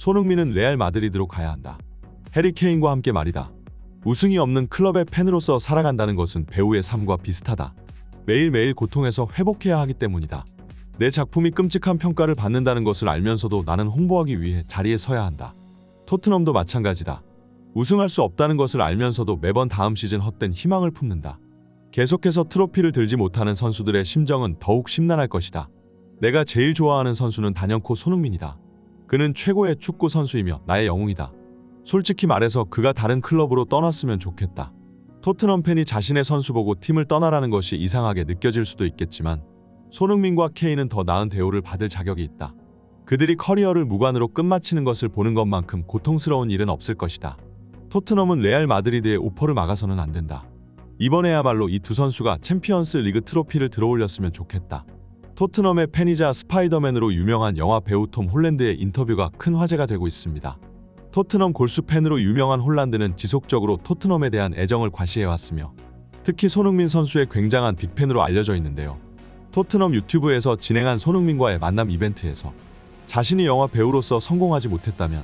손흥민은 레알 마드리드로 가야 한다. 해리 케인과 함께 말이다. 우승이 없는 클럽의 팬으로서 살아간다는 것은 배우의 삶과 비슷하다. 매일매일 고통에서 회복해야 하기 때문이다. 내 작품이 끔찍한 평가를 받는다는 것을 알면서도 나는 홍보하기 위해 자리에 서야 한다. 토트넘도 마찬가지다. 우승할 수 없다는 것을 알면서도 매번 다음 시즌 헛된 희망을 품는다. 계속해서 트로피를 들지 못하는 선수들의 심정은 더욱 심란할 것이다. 내가 제일 좋아하는 선수는 단연코 손흥민이다. 그는 최고의 축구 선수이며 나의 영웅이다. 솔직히 말해서 그가 다른 클럽으로 떠났으면 좋겠다. 토트넘 팬이 자신의 선수 보고 팀을 떠나라는 것이 이상하게 느껴질 수도 있겠지만 손흥민과 케인은 더 나은 대우를 받을 자격이 있다. 그들이 커리어를 무관으로 끝마치는 것을 보는 것만큼 고통스러운 일은 없을 것이다. 토트넘은 레알 마드리드의 오퍼를 막아서는 안 된다. 이번에야말로 이 두 선수가 챔피언스 리그 트로피를 들어올렸으면 좋겠다. 토트넘의 팬이자 스파이더맨으로 유명한 영화 배우 톰 홀랜드의 인터뷰가 큰 화제가 되고 있습니다. 토트넘 골수 팬으로 유명한 홀란드는 지속적으로 토트넘에 대한 애정을 과시해왔으며 특히 손흥민 선수의 굉장한 빅팬으로 알려져 있는데요. 토트넘 유튜브에서 진행한 손흥민과의 만남 이벤트에서 자신이 영화 배우로서 성공하지 못했다면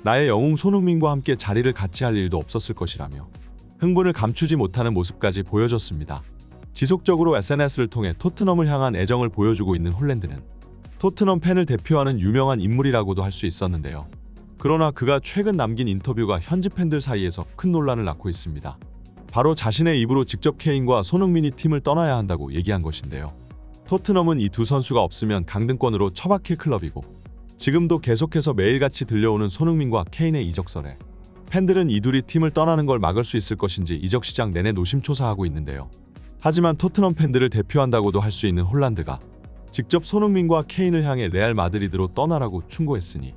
나의 영웅 손흥민과 함께 자리를 같이 할 일도 없었을 것이라며 흥분을 감추지 못하는 모습까지 보여줬습니다. 지속적으로 SNS를 통해 토트넘을 향한 애정을 보여주고 있는 홀랜드는 토트넘 팬을 대표하는 유명한 인물이라고도 할 수 있었는데요. 그러나 그가 최근 남긴 인터뷰가 현지 팬들 사이에서 큰 논란을 낳고 있습니다. 바로 자신의 입으로 직접 케인과 손흥민이 팀을 떠나야 한다고 얘기한 것인데요. 토트넘은 이 두 선수가 없으면 강등권으로 처박힐 클럽이고 지금도 계속해서 매일같이 들려오는 손흥민과 케인의 이적설에 팬들은 이 둘이 팀을 떠나는 걸 막을 수 있을 것인지 이적 시장 내내 노심초사하고 있는데요. 하지만 토트넘 팬들을 대표한다고도 할 수 있는 홀란드가 직접 손흥민과 케인을 향해 레알 마드리드로 떠나라고 충고했으니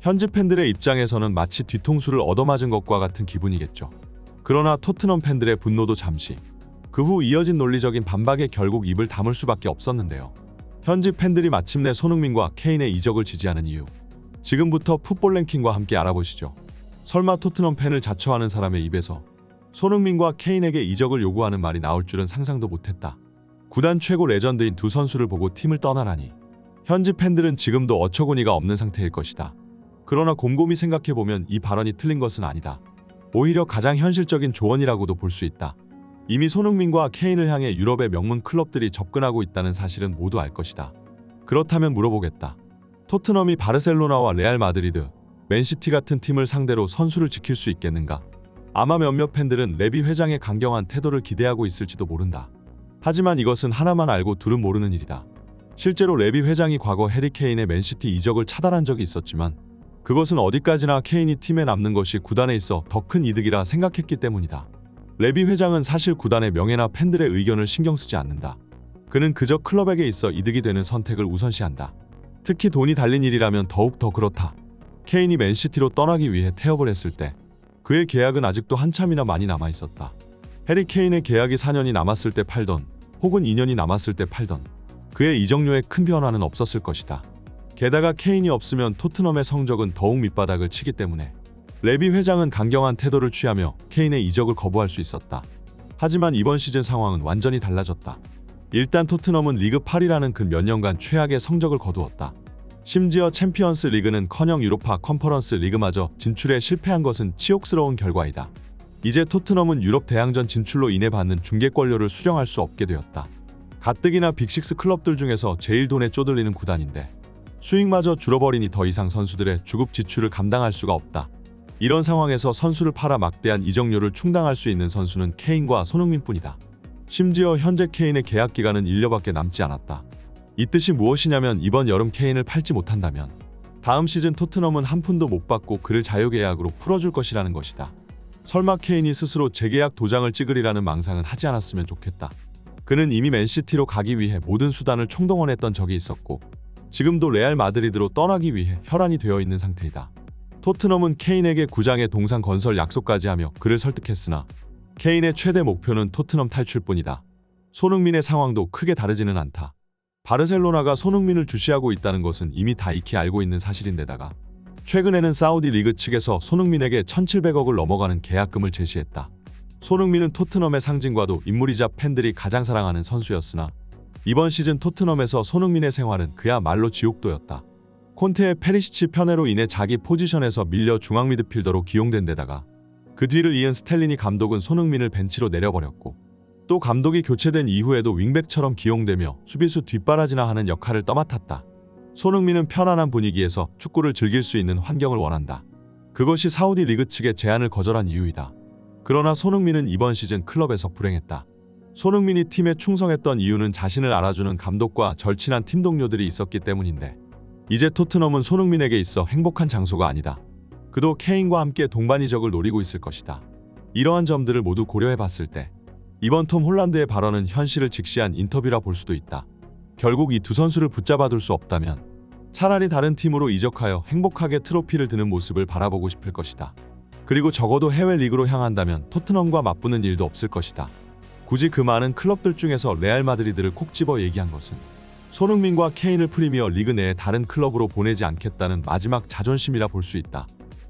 현지 팬들의 입장에서는 마치 뒤통수를 얻어맞은 것과 같은 기분이겠죠. 그러나 토트넘 팬들의 분노도 잠시, 그 후 이어진 논리적인 반박에 결국 입을 다물 수밖에 없었는데요. 현지 팬들이 마침내 손흥민과 케인의 이적을 지지하는 이유, 지금부터 풋볼 랭킹과 함께 알아보시죠. 설마 토트넘 팬을 자처하는 사람의 입에서 손흥민과 케인에게 이적을 요구하는 말이 나올 줄은 상상도 못했다. 구단 최고 레전드인 두 선수를 보고 팀을 떠나라니 현지 팬들은 지금도 어처구니가 없는 상태일 것이다. 그러나 곰곰이 생각해보면 이 발언이 틀린 것은 아니다. 오히려 가장 현실적인 조언이라고도 볼 수 있다. 이미 손흥민과 케인을 향해 유럽의 명문 클럽들이 접근하고 있다는 사실은 모두 알 것이다. 그렇다면 물어보겠다. 토트넘이 바르셀로나와 레알 마드리드, 맨시티 같은 팀을 상대로 선수를 지킬 수 있겠는가? 아마 몇몇 팬들은 레비 회장의 강경한 태도를 기대하고 있을지도 모른다. 하지만 이것은 하나만 알고 둘은 모르는 일이다. 실제로 레비 회장이 과거 해리 케인의 맨시티 이적을 차단한 적이 있었지만 그것은 어디까지나 케인이 팀에 남는 것이 구단에 있어 더 큰 이득이라 생각했기 때문이다. 레비 회장은 사실 구단의 명예나 팬들의 의견을 신경 쓰지 않는다. 그는 그저 클럽에게 있어 이득이 되는 선택을 우선시한다. 특히 돈이 달린 일이라면 더욱 더 그렇다. 케인이 맨시티로 떠나기 위해 태업을 했을 때 그의 계약은 아직도 한참이나 많이 남아있었다. 해리 케인의 계약이 4년이 남았을 때 팔던 혹은 2년이 남았을 때 팔던 그의 이적료에 큰 변화는 없었을 것이다. 게다가 케인이 없으면 토트넘의 성적은 더욱 밑바닥을 치기 때문에 레비 회장은 강경한 태도를 취하며 케인의 이적을 거부할 수 있었다. 하지만 이번 시즌 상황은 완전히 달라졌다. 일단 토트넘은 리그 8이라는 그 몇 년간 최악의 성적을 거두었다. 심지어 챔피언스 리그는커녕 유로파 컨퍼런스 리그마저 진출에 실패한 것은 치욕스러운 결과이다. 이제 토트넘은 유럽 대항전 진출로 인해 받는 중계권료를 수령할 수 없게 되었다. 가뜩이나 빅식스 클럽들 중에서 제일 돈에 쪼들리는 구단인데 수익마저 줄어버리니 더 이상 선수들의 주급 지출을 감당할 수가 없다. 이런 상황에서 선수를 팔아 막대한 이적료를 충당할 수 있는 선수는 케인과 손흥민뿐이다. 심지어 현재 케인의 계약 기간은 1년밖에 남지 않았다. 이 뜻이 무엇이냐면 이번 여름 케인을 팔지 못한다면 다음 시즌 토트넘은 한 푼도 못 받고 그를 자유계약으로 풀어줄 것이라는 것이다. 설마 케인이 스스로 재계약 도장을 찍으리라는 망상은 하지 않았으면 좋겠다. 그는 이미 맨시티로 가기 위해 모든 수단을 총동원했던 적이 있었고 지금도 레알 마드리드로 떠나기 위해 혈안이 되어 있는 상태이다. 토트넘은 케인에게 구장의 동상 건설 약속까지 하며 그를 설득했으나 케인의 최대 목표는 토트넘 탈출뿐이다. 손흥민의 상황도 크게 다르지는 않다. 바르셀로나가 손흥민을 주시하고 있다는 것은 이미 다 익히 알고 있는 사실인데다가 최근에는 사우디 리그 측에서 손흥민에게 1,700억을 넘어가는 계약금을 제시했다. 손흥민은 토트넘의 상징과도 인물이자 팬들이 가장 사랑하는 선수였으나 이번 시즌 토트넘에서 손흥민의 생활은 그야말로 지옥도였다. 콘테의 페리시치 편애로 인해 자기 포지션에서 밀려 중앙 미드필더로 기용된 데다가 그 뒤를 이은 스텔리니 감독은 손흥민을 벤치로 내려버렸고 또 감독이 교체된 이후에도 윙백처럼 기용되며 수비수 뒷바라지나 하는 역할을 떠맡았다. 손흥민은 편안한 분위기에서 축구를 즐길 수 있는 환경을 원한다. 그것이 사우디 리그 측의 제안을 거절한 이유이다. 그러나 손흥민은 이번 시즌 클럽에서 불행했다. 손흥민이 팀에 충성했던 이유는 자신을 알아주는 감독과 절친한 팀 동료들이 있었기 때문인데 이제 토트넘은 손흥민에게 있어 행복한 장소가 아니다. 그도 케인과 함께 동반 이적을 노리고 있을 것이다. 이러한 점들을 모두 고려해봤을 때 이번 톰 홀란드의 발언은 현실을 직시한 인터뷰라 볼 수도 있다. 결국 이 두 선수를 붙잡아둘 수 없다면 차라리 다른 팀으로 이적하여 행복하게 트로피를 드는 모습을 바라보고 싶을 것이다. 그리고 적어도 해외 리그로 향한다면 토트넘과 맞붙는 일도 없을 것이다. 굳이 그 많은 클럽들 중에서 레알 마드리드를 콕 집어 얘기한 것은 손흥민과 케인을 프리미어 리그 내의 다른 클럽으로 보내지 않겠다는 마지막 자존심이라 볼 수 있다.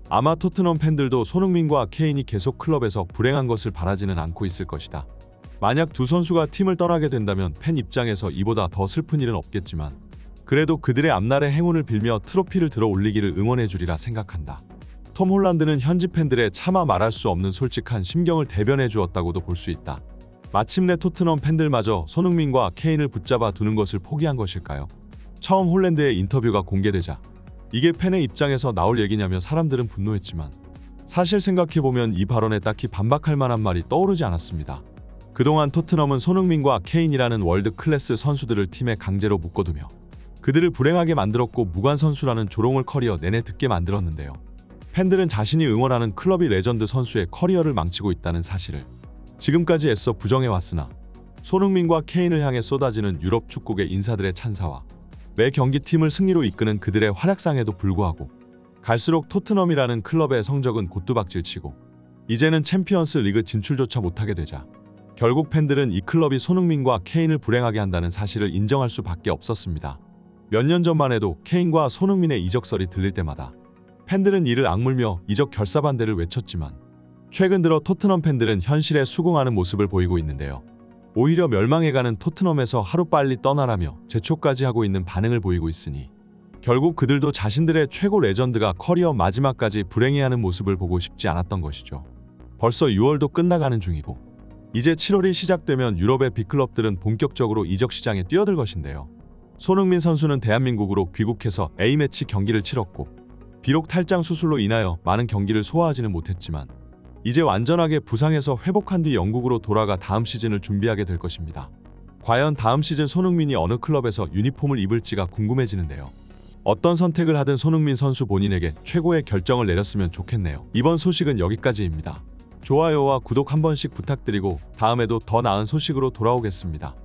아마 토트넘 팬들도 손흥민과 케인이 계속 클럽에서 불행한 것을 바라지는 않고 있을 것이다. 만약 두 선수가 팀을 떠나게 된다면 팬 입장에서 이보다 더 슬픈 일은 없겠지만 그래도 그들의 앞날의 행운을 빌며 트로피를 들어 올리기를 응원해 주리라 생각한다. 톰 홀란드는 현지 팬들의 차마 말할 수 없는 솔직한 심경을 대변해 주었다고도 볼 수 있다. 마침내 토트넘 팬들마저 손흥민과 케인을 붙잡아 두는 것을 포기한 것일까요? 처음 홀란드의 인터뷰가 공개되자 이게 팬의 입장에서 나올 얘기냐며 사람들은 분노했지만 사실 생각해보면 이 발언에 딱히 반박할 만한 말이 떠오르지 않았습니다. 그동안 토트넘은 손흥민과 케인이라는 월드 클래스 선수들을 팀에 강제로 묶어두며 그들을 불행하게 만들었고 무관 선수라는 조롱을 커리어 내내 듣게 만들었는데요. 팬들은 자신이 응원하는 클럽이 레전드 선수의 커리어를 망치고 있다는 사실을 지금까지 애써 부정해왔으나 손흥민과 케인을 향해 쏟아지는 유럽 축구계 인사들의 찬사와 매 경기 팀을 승리로 이끄는 그들의 활약상에도 불구하고 갈수록 토트넘이라는 클럽의 성적은 곤두박질치고 이제는 챔피언스 리그 진출조차 못하게 되자 결국 팬들은 이 클럽이 손흥민과 케인을 불행하게 한다는 사실을 인정할 수밖에 없었습니다. 몇 년 전만 해도 케인과 손흥민의 이적설이 들릴 때마다 팬들은 이를 악물며 이적 결사 반대를 외쳤지만 최근 들어 토트넘 팬들은 현실에 수긍하는 모습을 보이고 있는데요. 오히려 멸망해가는 토트넘에서 하루빨리 떠나라며 재촉까지 하고 있는 반응을 보이고 있으니 결국 그들도 자신들의 최고 레전드가 커리어 마지막까지 불행해하는 모습을 보고 싶지 않았던 것이죠. 벌써 6월도 끝나가는 중이고 이제 7월이 시작되면 유럽의 빅클럽들은 본격적으로 이적 시장에 뛰어들 것인데요. 손흥민 선수는 대한민국으로 귀국해서 A매치 경기를 치렀고 비록 탈장 수술로 인하여 많은 경기를 소화하지는 못했지만 이제 완전하게 부상에서 회복한 뒤 영국으로 돌아가 다음 시즌을 준비하게 될 것입니다. 과연 다음 시즌 손흥민이 어느 클럽에서 유니폼을 입을지가 궁금해지는데요. 어떤 선택을 하든 손흥민 선수 본인에게 최고의 결정을 내렸으면 좋겠네요. 이번 소식은 여기까지입니다. 좋아요와 구독 한 번씩 부탁드리고 다음에도 더 나은 소식으로 돌아오겠습니다.